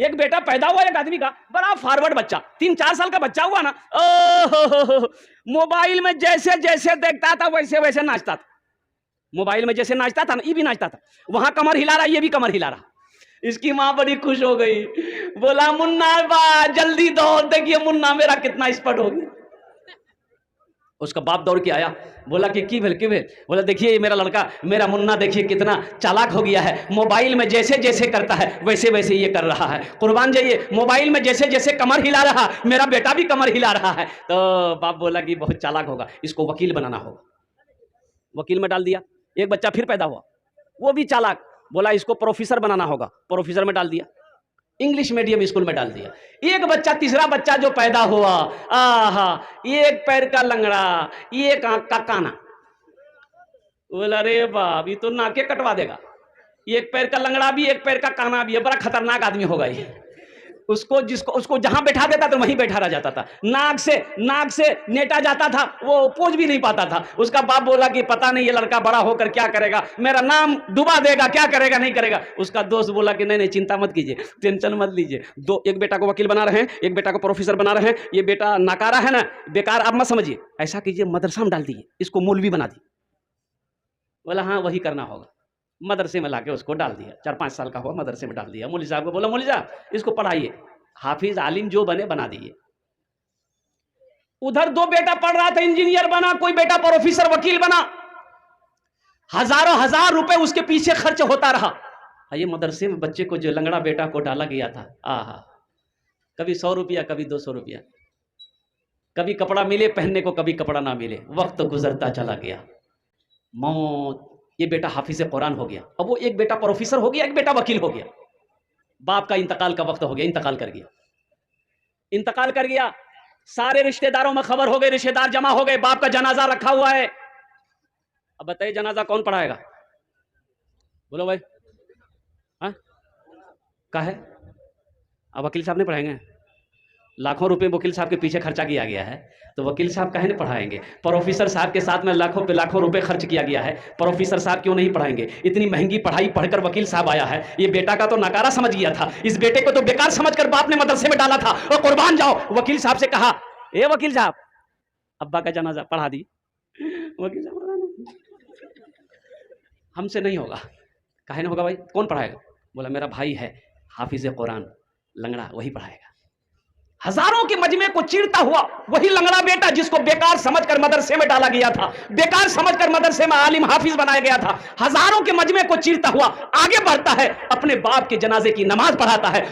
एक बेटा पैदा हुआ एक आदमी का, बड़ा फॉरवर्ड बच्चा, 3-4 साल का बच्चा हुआ ना, ओ मोबाइल में जैसे जैसे देखता था वैसे वैसे नाचता था। मोबाइल में जैसे नाचता था ना, ये भी नाचता था, वहां कमर हिला रहा, ये भी कमर हिला रहा। इसकी माँ बड़ी खुश हो गई, बोला मुन्ना बा जल्दी दौड़, देखिए मुन्ना मेरा कितना स्पट हो गया। उसका बाप दौड़ के आया, बोला कि की भेल की भेल? बोला देखिए मेरा लड़का, मेरा मुन्ना देखिए कितना चालाक हो गया है, मोबाइल में जैसे जैसे करता है वैसे वैसे ये कर रहा है। कुर्बान जाइए, मोबाइल में जैसे जैसे कमर हिला रहा, मेरा बेटा भी कमर हिला रहा है। तो बाप बोला कि बहुत चालाक होगा, इसको वकील बनाना होगा। वकील में डाल दिया। एक बच्चा फिर पैदा हुआ, वो भी चालाक, बोला इसको प्रोफेसर बनाना होगा, प्रोफेसर में डाल दिया। इंग्लिश मीडियम स्कूल में डाल दिया। एक बच्चा, तीसरा बच्चा जो पैदा हुआ, आहा, एक पैर का लंगड़ा, एक आंख का काना। बोला अरे बाप, ये तो नाके कटवा देगा। एक पैर का लंगड़ा भी, एक पैर का काना भी है, बड़ा खतरनाक आदमी होगा ये। उसको जहां बैठा देता तो वहीं बैठा रह जाता था। नाक से नेटा जाता था, वो पोज भी नहीं पाता था। उसका बाप बोला कि पता नहीं ये लड़का बड़ा होकर क्या करेगा, मेरा नाम डुबा देगा, क्या करेगा नहीं करेगा। उसका दोस्त बोला कि नहीं चिंता मत कीजिए, टेंशन मत लीजिए, एक बेटा को वकील बना रहे हैं, एक बेटा को प्रोफेसर बना रहे हैं, ये बेटा नाकारा है ना, बेकार आप मत समझिए, ऐसा कीजिए मदरसा में डाल दीजिए, इसको मौलवी बना दिए। बोला हाँ वही करना होगा। मदरसे में लाके उसको डाल दिया, 4-5 साल का हुआ, मदरसे में डाल दिया। मौलवी साहब को बोला मौलवी साहब इसको पढ़ाइए, हाफिज आलिम जो बने बना दिए। उधर 2 बेटा पढ़ रहा था, इंजीनियर बना, कोई बेटा प्रोफेसर वकील बना, हजारों हजार रुपए उसके पीछे खर्च होता रहा। ये मदरसे में बच्चे को जो लंगड़ा बेटा को डाला गया था, आहा, कभी 100 रुपया, कभी 200 रुपया, कभी कपड़ा मिले पहनने को, कभी कपड़ा ना मिले। वक्त गुजरता चला गया, मौत। ये बेटा हाफिज कुरान हो गया, अब वो एक बेटा प्रोफेसर हो गया, एक बेटा वकील हो गया। बाप का इंतकाल का वक्त हो गया, इंतकाल कर गया। सारे रिश्तेदारों में खबर हो गई, रिश्तेदार जमा हो गए, बाप का जनाजा रखा हुआ है। अब बताइए जनाजा कौन पढ़ाएगा? बोलो भाई, हाँ क्या है? अब वकील साहब नहीं पढ़ाएंगे? लाखों रुपए वकील साहब के पीछे खर्चा किया गया है, तो वकील साहब काहे नहीं पढ़ाएंगे? प्रोफेसर साहब के साथ में लाखों पे लाखों रुपए खर्च किया गया है, प्रोफेसर साहब क्यों नहीं पढ़ाएंगे? इतनी महंगी पढ़ाई पढ़कर वकील साहब आया है, ये बेटा का तो नकारा समझ गया था, इस बेटे को तो बेकार समझकर बाप ने मदरसे में डाला था। और कुर्बान जाओ, वकील साहब से कहा, ए वकील साहब अब्बा का जनाजा पढ़ा दी। वकील साहब हमसे नहीं होगा। काहे नहीं होगा भाई? कौन पढ़ाएगा? बोला मेरा भाई है हाफिज कुरान लंगड़ा, वही पढ़ाएगा। हजारों के मजमे को चीरता हुआ वही लंगड़ा बेटा जिसको बेकार समझकर मदरसे में डाला गया था, बेकार समझकर मदरसे में आलिम हाफिज बनाया गया था, हजारों के मजमे को चीरता हुआ आगे बढ़ता है, अपने बाप के जनाजे की नमाज पढ़ाता है।